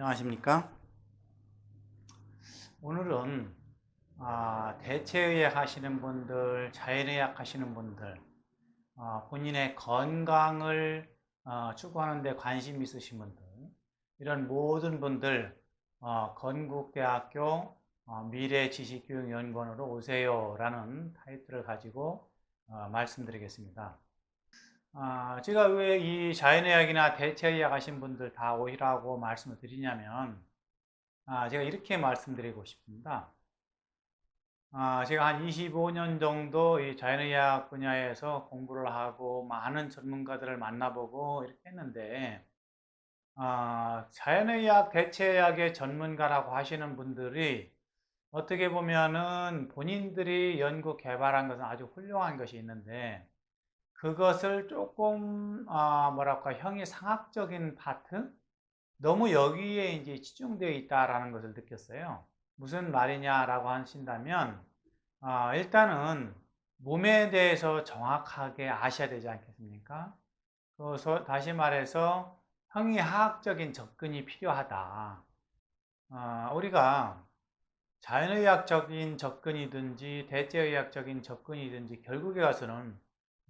안녕하십니까? 오늘은 대체의학 하시는 분들, 자연의학 하시는 분들, 본인의 건강을 추구하는 데 관심 있으신 분들, 이런 모든 분들 건국대학교 미래지식교육연구원으로 오세요라는 타이틀을 가지고 말씀드리겠습니다. 제가 왜 이 자연의학이나 대체의학 하신 분들 다 오시라고 말씀을 드리냐면, 제가 이렇게 말씀드리고 싶습니다. 제가 한 25년 정도 이 자연의학 분야에서 공부를 하고 많은 전문가들을 만나보고 이렇게 했는데, 자연의학, 대체의학의 전문가라고 하시는 분들이 어떻게 보면은 본인들이 연구 개발한 것은 아주 훌륭한 것이 있는데, 그것을 조금, 뭐랄까, 형이상학적인 파트? 너무 여기에 이제 치중되어 있다라는 것을 느꼈어요. 무슨 말이냐라고 하신다면, 일단은 몸에 대해서 정확하게 아셔야 되지 않겠습니까? 그래서 다시 말해서 형이하학적인 접근이 필요하다. 우리가 자연의학적인 접근이든지 대체의학적인 접근이든지 결국에 가서는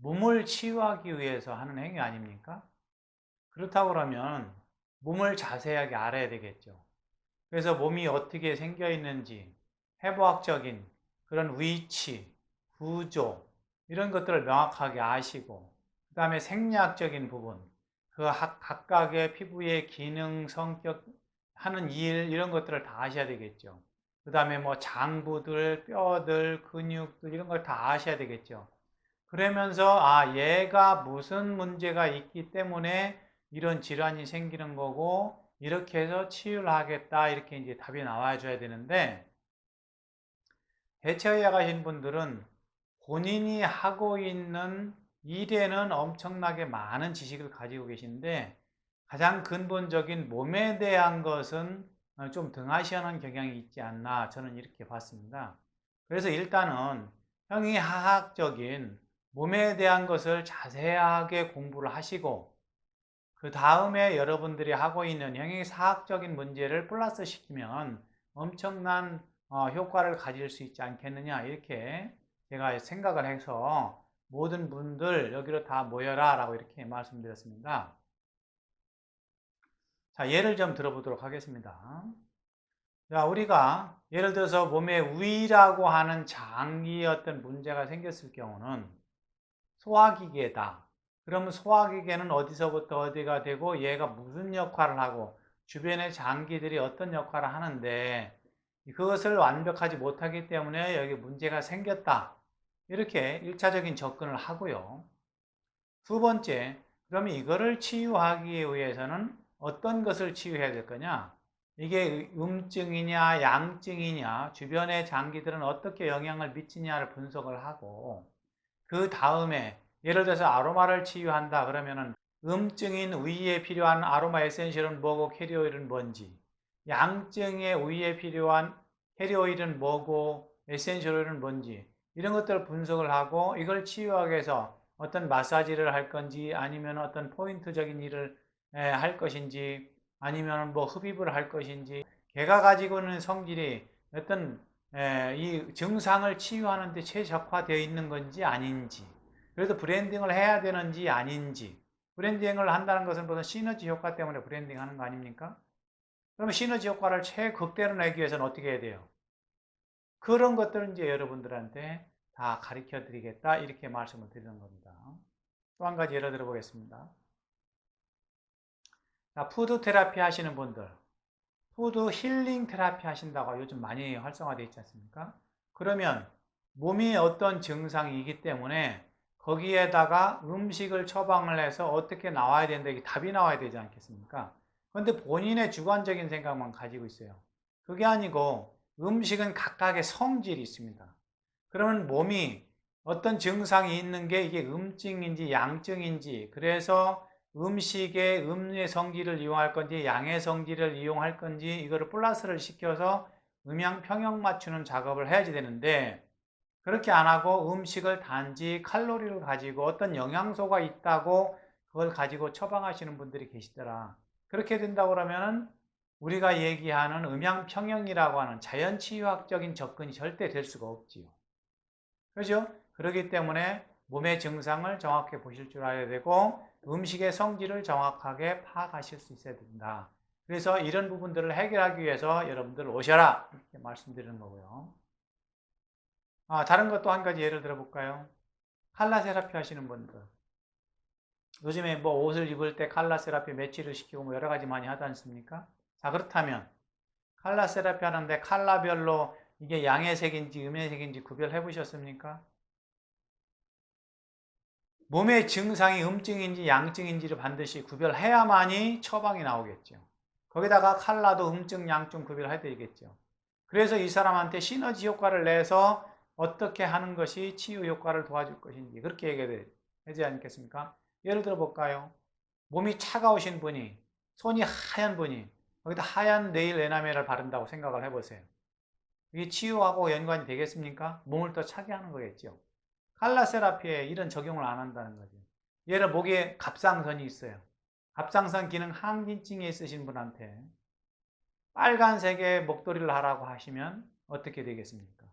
몸을 치유하기 위해서 하는 행위 아닙니까? 그렇다고 그러면 몸을 자세하게 알아야 되겠죠. 그래서 몸이 어떻게 생겨 있는지, 해부학적인 그런 위치, 구조, 이런 것들을 명확하게 아시고, 그 다음에 생리학적인 부분, 그 각각의 피부의 기능, 성격, 하는 일, 이런 것들을 다 아셔야 되겠죠. 그 다음에 뭐 장부들, 뼈들, 근육들, 이런 걸 다 아셔야 되겠죠. 그러면서, 얘가 무슨 문제가 있기 때문에 이런 질환이 생기는 거고, 이렇게 해서 치유를 하겠다, 이렇게 이제 답이 나와줘야 되는데, 대처해 가신 분들은 본인이 하고 있는 일에는 엄청나게 많은 지식을 가지고 계신데, 가장 근본적인 몸에 대한 것은 좀 등하시하는 경향이 있지 않나, 저는 이렇게 봤습니다. 그래서 일단은 형이하학적인 몸에 대한 것을 자세하게 공부를 하시고, 그 다음에 여러분들이 하고 있는 형이사학적인 문제를 플러스 시키면 엄청난 효과를 가질 수 있지 않겠느냐, 이렇게 제가 생각을 해서 모든 분들 여기로 다 모여라 라고 이렇게 말씀드렸습니다. 자, 예를 좀 들어보도록 하겠습니다. 자, 우리가 예를 들어서 몸에 위라고 하는 장기 어떤 문제가 생겼을 경우는 소화기계다. 그러면 소화기계는 어디서부터 어디가 되고 얘가 무슨 역할을 하고 주변의 장기들이 어떤 역할을 하는데 그것을 완벽하지 못하기 때문에 여기 문제가 생겼다. 이렇게 1차적인 접근을 하고요. 두 번째, 그러면 이거를 치유하기 위해서는 어떤 것을 치유해야 될 거냐? 이게 음증이냐 양증이냐, 주변의 장기들은 어떻게 영향을 미치냐를 분석을 하고, 그 다음에 예를 들어서 아로마를 치유한다 그러면은 음증인 위에 필요한 아로마 에센셜은 뭐고 캐리오일은 뭔지, 양증의 위에 필요한 캐리오일은 뭐고 에센셜 오일은 뭔지, 이런 것들을 분석을 하고 이걸 치유하기 위해서 어떤 마사지를 할 건지 아니면 어떤 포인트적인 일을 할 것인지 아니면 뭐 흡입을 할 것인지, 걔가 가지고 있는 성질이 어떤 이 증상을 치유하는 데 최적화되어 있는 건지 아닌지, 그래서 브랜딩을 해야 되는지 아닌지. 브랜딩을 한다는 것은 무슨 시너지 효과 때문에 브랜딩 하는 거 아닙니까? 그러면 시너지 효과를 최극대로 내기 위해서는 어떻게 해야 돼요? 그런 것들을 이제 여러분들한테 다 가르쳐 드리겠다, 이렇게 말씀을 드리는 겁니다. 또 한 가지 예를 들어 보겠습니다. 자, 푸드 테라피 하시는 분들, 푸드 힐링 테라피 하신다고 요즘 많이 활성화되어 있지 않습니까? 그러면 몸이 어떤 증상이기 때문에 거기에다가 음식을 처방을 해서 어떻게 나와야 되는데 이게 답이 나와야 되지 않겠습니까? 그런데 본인의 주관적인 생각만 가지고 있어요. 그게 아니고 음식은 각각의 성질이 있습니다. 그러면 몸이 어떤 증상이 있는 게 이게 음증인지 양증인지, 그래서 음식의 음의 성질을 이용할 건지 양의 성질을 이용할 건지 이거를 플러스를 시켜서 음양 평형 맞추는 작업을 해야지 되는데, 그렇게 안 하고 음식을 단지 칼로리를 가지고 어떤 영양소가 있다고 그걸 가지고 처방하시는 분들이 계시더라. 그렇게 된다고 그러면은 우리가 얘기하는 음양평형이라고 하는 자연치유학적인 접근이 절대 될 수가 없지요. 그렇죠? 그렇기 때문에 몸의 증상을 정확히 보실 줄 알아야 되고 음식의 성질을 정확하게 파악하실 수 있어야 된다. 그래서 이런 부분들을 해결하기 위해서 여러분들 오셔라 이렇게 말씀드리는 거고요. 다른 것도 한 가지 예를 들어볼까요? 칼라 세라피 하시는 분들, 요즘에 뭐 옷을 입을 때 칼라 세라피 매치를 시키고 뭐 여러 가지 많이 하지 않습니까? 자, 그렇다면 칼라 세라피 하는데 칼라별로 이게 양의 색인지 음의 색인지 구별해 보셨습니까? 몸의 증상이 음증인지 양증인지를 반드시 구별해야만이 처방이 나오겠죠. 거기다가 칼라도 음증, 양증 구별해야 되겠죠. 그래서 이 사람한테 시너지 효과를 내서 어떻게 하는 것이 치유 효과를 도와줄 것인지 그렇게 얘기하지 않겠습니까? 예를 들어 볼까요? 몸이 차가우신 분이, 손이 하얀 분이 거기다 하얀 네일 에나멜을 바른다고 생각을 해보세요. 이게 치유하고 연관이 되겠습니까? 몸을 더 차게 하는 거겠죠. 칼라 세라피에 이런 적용을 안 한다는 거죠. 얘는 목에 갑상선이 있어요. 갑상선 기능 항진증이 있으신 분한테 빨간색의 목도리를 하라고 하시면 어떻게 되겠습니까?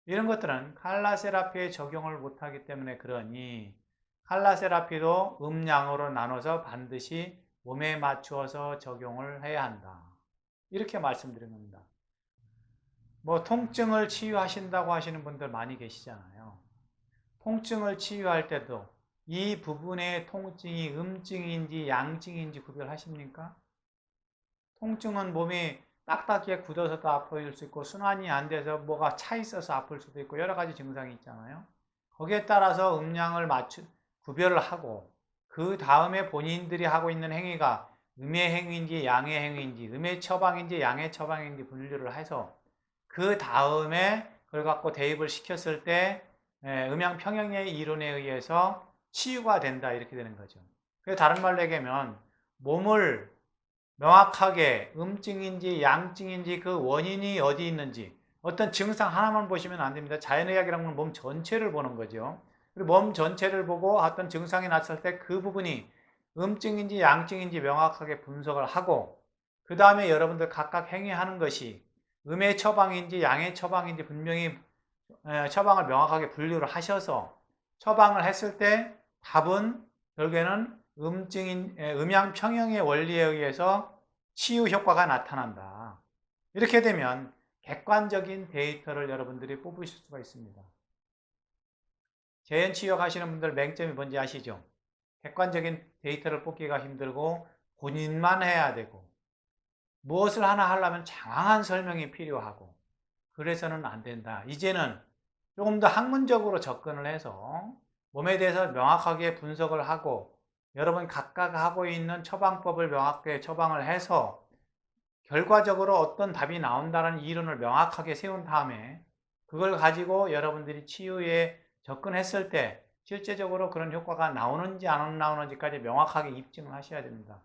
이런 것들은 칼라 세라피에 적용을 못하기 때문에 그러니 칼라 세라피도 음양으로 나눠서 반드시 몸에 맞추어서 적용을 해야 한다. 이렇게 말씀드린 겁니다. 뭐 통증을 치유하신다고 하시는 분들 많이 계시잖아요. 통증을 치유할 때도 이 부분의 통증이 음증인지 양증인지 구별하십니까? 통증은 몸이 딱딱하게 굳어서도 아플 수 있고 순환이 안 돼서 뭐가 차 있어서 아플 수도 있고 여러 가지 증상이 있잖아요. 거기에 따라서 음양을 구별을 하고 그 다음에 본인들이 하고 있는 행위가 음의 행위인지 양의 행위인지 음의 처방인지 양의 처방인지 분류를 해서 그 다음에 그걸 갖고 대입을 시켰을 때 음양평형의 이론에 의해서 치유가 된다 이렇게 되는 거죠. 그래서 다른 말로 얘기하면 몸을 명확하게 음증인지 양증인지 그 원인이 어디 있는지 어떤 증상 하나만 보시면 안 됩니다. 자연의학이라는 건 몸 전체를 보는 거죠. 그리고 몸 전체를 보고 어떤 증상이 났을 때 그 부분이 음증인지 양증인지 명확하게 분석을 하고 그 다음에 여러분들 각각 행위하는 것이 음의 처방인지 양의 처방인지 분명히 처방을 명확하게 분류를 하셔서 처방을 했을 때 답은 결국에는 음양평형의 원리에 의해서 치유 효과가 나타난다. 이렇게 되면 객관적인 데이터를 여러분들이 뽑으실 수가 있습니다. 재현치유 하시는 분들 맹점이 뭔지 아시죠? 객관적인 데이터를 뽑기가 힘들고 본인만 해야 되고 무엇을 하나 하려면 장황한 설명이 필요하고 그래서는 안 된다. 이제는 조금 더 학문적으로 접근을 해서 몸에 대해서 명확하게 분석을 하고 여러분 각각 하고 있는 처방법을 명확하게 처방을 해서 결과적으로 어떤 답이 나온다는 이론을 명확하게 세운 다음에 그걸 가지고 여러분들이 치유에 접근했을 때 실제적으로 그런 효과가 나오는지 안 나오는지까지 명확하게 입증을 하셔야 됩니다.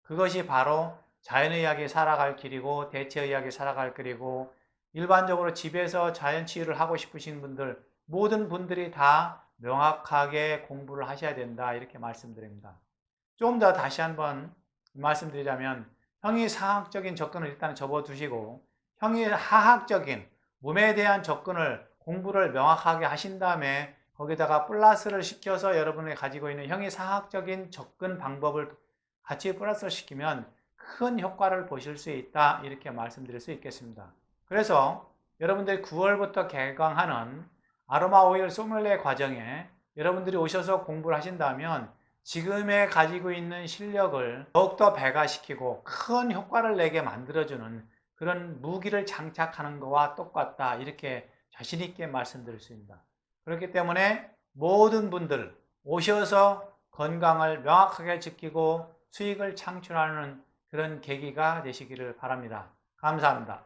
그것이 바로 자연의학이 살아갈 길이고 대체의학이 살아갈 길이고 일반적으로 집에서 자연치유를 하고 싶으신 분들 모든 분들이 다 명확하게 공부를 하셔야 된다 이렇게 말씀드립니다. 좀 더 다시 한번 말씀드리자면 형이상학적인 접근을 일단 접어두시고 형이하학적인 몸에 대한 접근을 공부를 명확하게 하신 다음에 거기다가 플러스를 시켜서 여러분이 가지고 있는 형이상학적인 접근 방법을 같이 플러스를 시키면 큰 효과를 보실 수 있다 이렇게 말씀드릴 수 있겠습니다. 그래서 여러분들이 9월부터 개강하는 아로마 오일 소믈리에 과정에 여러분들이 오셔서 공부를 하신다면 지금에 가지고 있는 실력을 더욱더 배가시키고 큰 효과를 내게 만들어주는 그런 무기를 장착하는 것과 똑같다 이렇게 자신 있게 말씀드릴 수 있습니다. 그렇기 때문에 모든 분들 오셔서 건강을 명확하게 지키고 수익을 창출하는 그런 계기가 되시기를 바랍니다. 감사합니다.